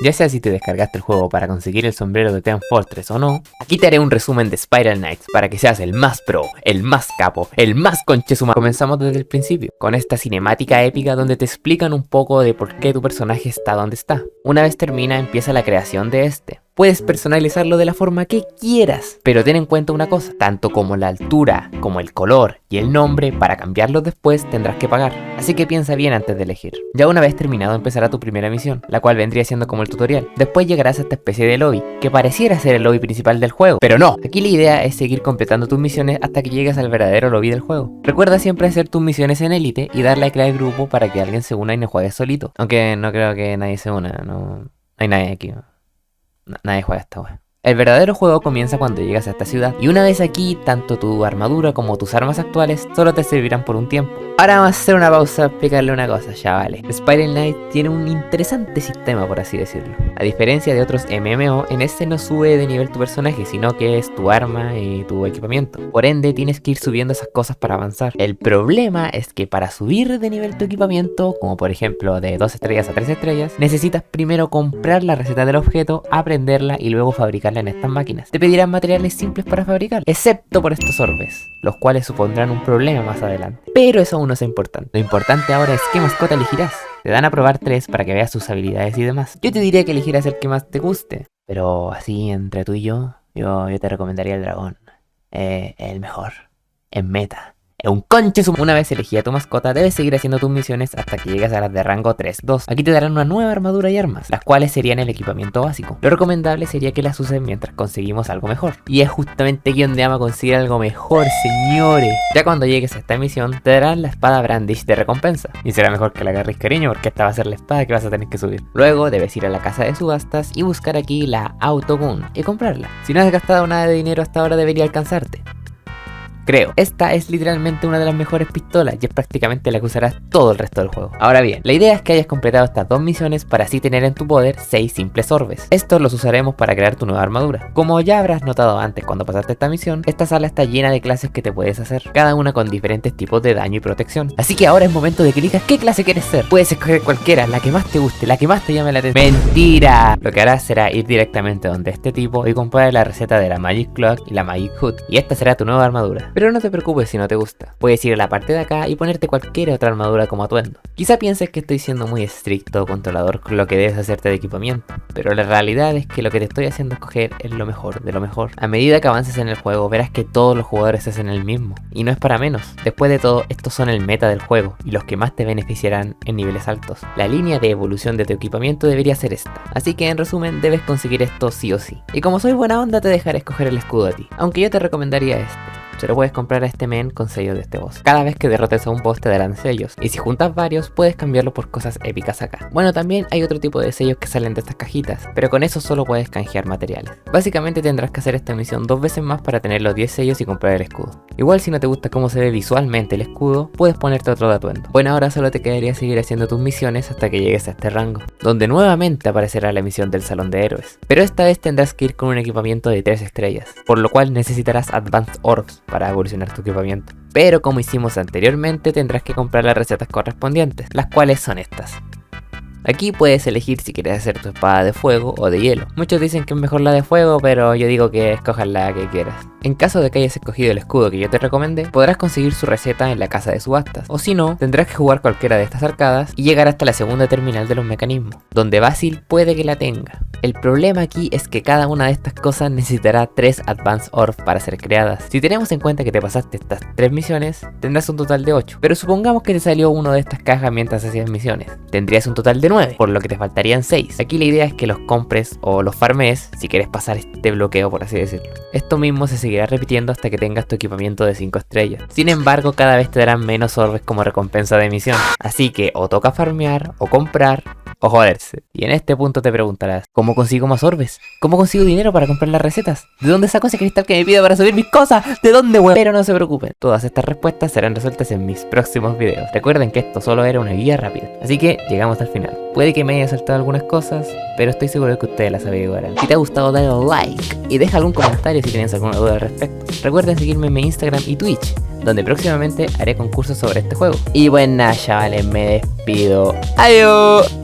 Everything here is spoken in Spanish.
Ya sea si te descargaste el juego para conseguir el sombrero de Team Fortress o no, aquí te haré un resumen de Spiral Knights para que seas el más pro, el más capo, el más conchesuma. Comenzamos desde el principio, con esta cinemática épica donde te explican un poco de por qué tu personaje está donde está. Una vez termina, empieza la creación de este. Puedes personalizarlo de la forma que quieras, pero ten en cuenta una cosa, tanto como la altura, como el color y el nombre, para cambiarlos después tendrás que pagar, así que piensa bien antes de elegir. Ya una vez terminado empezará tu primera misión, la cual vendría siendo como el tutorial. Después llegarás a esta especie de lobby, que pareciera ser el lobby principal del juego, pero no. Aquí la idea es seguir completando tus misiones hasta que llegues al verdadero lobby del juego. Recuerda siempre hacer tus misiones en élite y darle a crear grupo para que alguien se una y no juegues solito, aunque no creo que nadie se una, no hay nadie aquí. Nadie juega esta wea. El verdadero juego comienza cuando llegas a esta ciudad, y una vez aquí, tanto tu armadura como tus armas actuales solo te servirán por un tiempo. Ahora vamos a hacer una pausa para explicarle una cosa, chavales. Spiral Knight tiene un interesante sistema, por así decirlo. A diferencia de otros MMO, en este no sube de nivel tu personaje, sino que es tu arma y tu equipamiento. Por ende, tienes que ir subiendo esas cosas para avanzar. El problema es que para subir de nivel tu equipamiento, como por ejemplo de 2 estrellas a 3 estrellas, necesitas primero comprar la receta del objeto, aprenderla y luego fabricarla en estas máquinas. Te pedirán materiales simples para fabricar, excepto por estos orbes, los cuales supondrán un problema más adelante. Pero eso aún no es importante. Lo importante ahora es qué mascota elegirás. Te dan a probar 3 para que veas sus habilidades y demás. Yo te diría que elegirás el que más te guste, pero así entre tú y yo te recomendaría el dragón. El mejor. En meta. Un conche suma. Una vez elegida tu mascota, debes seguir haciendo tus misiones hasta que llegues a las de rango 3-2. Aquí te darán una nueva armadura y armas, las cuales serían el equipamiento básico. Lo recomendable sería que las uses mientras conseguimos algo mejor. Y es justamente aquí donde ama conseguir algo mejor, señores. Ya cuando llegues a esta misión, te darán la espada Brandish de recompensa. Y será mejor que la agarres, cariño, porque esta va a ser la espada que vas a tener que subir. Luego debes ir a la casa de subastas y buscar aquí la Autogun y comprarla. Si no has gastado nada de dinero hasta ahora, debería alcanzarte. Creo. Esta es literalmente una de las mejores pistolas y es prácticamente la que usarás todo el resto del juego. Ahora bien, la idea es que hayas completado estas 2 misiones para así tener en tu poder 6 simples orbes. Estos los usaremos para crear tu nueva armadura. Como ya habrás notado antes cuando pasaste esta misión, esta sala está llena de clases que te puedes hacer, cada una con diferentes tipos de daño y protección. Así que ahora es momento de que elijas qué clase quieres ser. Puedes escoger cualquiera, la que más te guste, la que más te llame la atención. ¡Mentira! Lo que harás será ir directamente donde este tipo y comprar la receta de la Magic Cloak y la Magic Hood, y esta será tu nueva armadura. Pero no te preocupes si no te gusta. Puedes ir a la parte de acá y ponerte cualquier otra armadura como atuendo. Quizá pienses que estoy siendo muy estricto o controlador con lo que debes hacerte de equipamiento, pero la realidad es que lo que te estoy haciendo escoger es lo mejor de lo mejor. A medida que avances en el juego, verás que todos los jugadores hacen el mismo, y no es para menos. Después de todo, estos son el meta del juego y los que más te beneficiarán en niveles altos. La línea de evolución de tu equipamiento debería ser esta, así que en resumen debes conseguir esto sí o sí. Y como soy buena onda, te dejaré escoger el escudo a ti, aunque yo te recomendaría este. Se lo puedes comprar a este men con sellos de este boss. Cada vez que derrotes a un boss te darán sellos, y si juntas varios puedes cambiarlo por cosas épicas acá. Bueno, también hay otro tipo de sellos que salen de estas cajitas, pero con eso solo puedes canjear materiales. Básicamente tendrás que hacer esta misión 2 veces más para tener los 10 sellos y comprar el escudo. Igual si no te gusta cómo se ve visualmente el escudo, puedes ponerte otro de atuendo. Bueno, ahora solo te quedaría seguir haciendo tus misiones hasta que llegues a este rango, donde nuevamente aparecerá la misión del Salón de Héroes. Pero esta vez tendrás que ir con un equipamiento de 3 estrellas, por lo cual necesitarás Advanced Orbs para evolucionar tu equipamiento. Pero como hicimos anteriormente, tendrás que comprar las recetas correspondientes, las cuales son estas. Aquí puedes elegir si quieres hacer tu espada de fuego o de hielo. Muchos dicen que es mejor la de fuego, pero yo digo que escojas la que quieras. En caso de que hayas escogido el escudo que yo te recomendé, podrás conseguir su receta en la casa de subastas. O si no, tendrás que jugar cualquiera de estas arcadas y llegar hasta la segunda terminal de los mecanismos, donde Basil puede que la tenga. El problema aquí es que cada una de estas cosas necesitará 3 Advanced Orbs para ser creadas. Si tenemos en cuenta que te pasaste estas 3 misiones, tendrás un total de 8. Pero supongamos que te salió uno de estas cajas mientras hacías misiones. Tendrías un total de 9, por lo que te faltarían 6. Aquí la idea es que los compres o los farmees si quieres pasar este bloqueo, por así decirlo. Esto mismo se seguirá repitiendo hasta que tengas tu equipamiento de 5 estrellas. Sin embargo, cada vez te darán menos orbes como recompensa de misión. Así que o toca farmear o comprar o joderse. Y en este punto te preguntarás, ¿cómo consigo más orbes? ¿Cómo consigo dinero para comprar las recetas? ¿De dónde saco ese cristal que me pide para subir mis cosas? ¿De dónde, weón? Pero no se preocupen, todas estas respuestas serán resueltas en mis próximos videos. Recuerden que esto solo era una guía rápida, así que llegamos al final. Puede que me haya saltado algunas cosas, pero estoy seguro de que ustedes las averiguarán. Si te ha gustado, dale like y deja algún comentario si tienes alguna duda al respecto. Recuerden seguirme en mi Instagram y Twitch, donde próximamente haré concursos sobre este juego. Y bueno, chavales, me despido. ¡Adiós!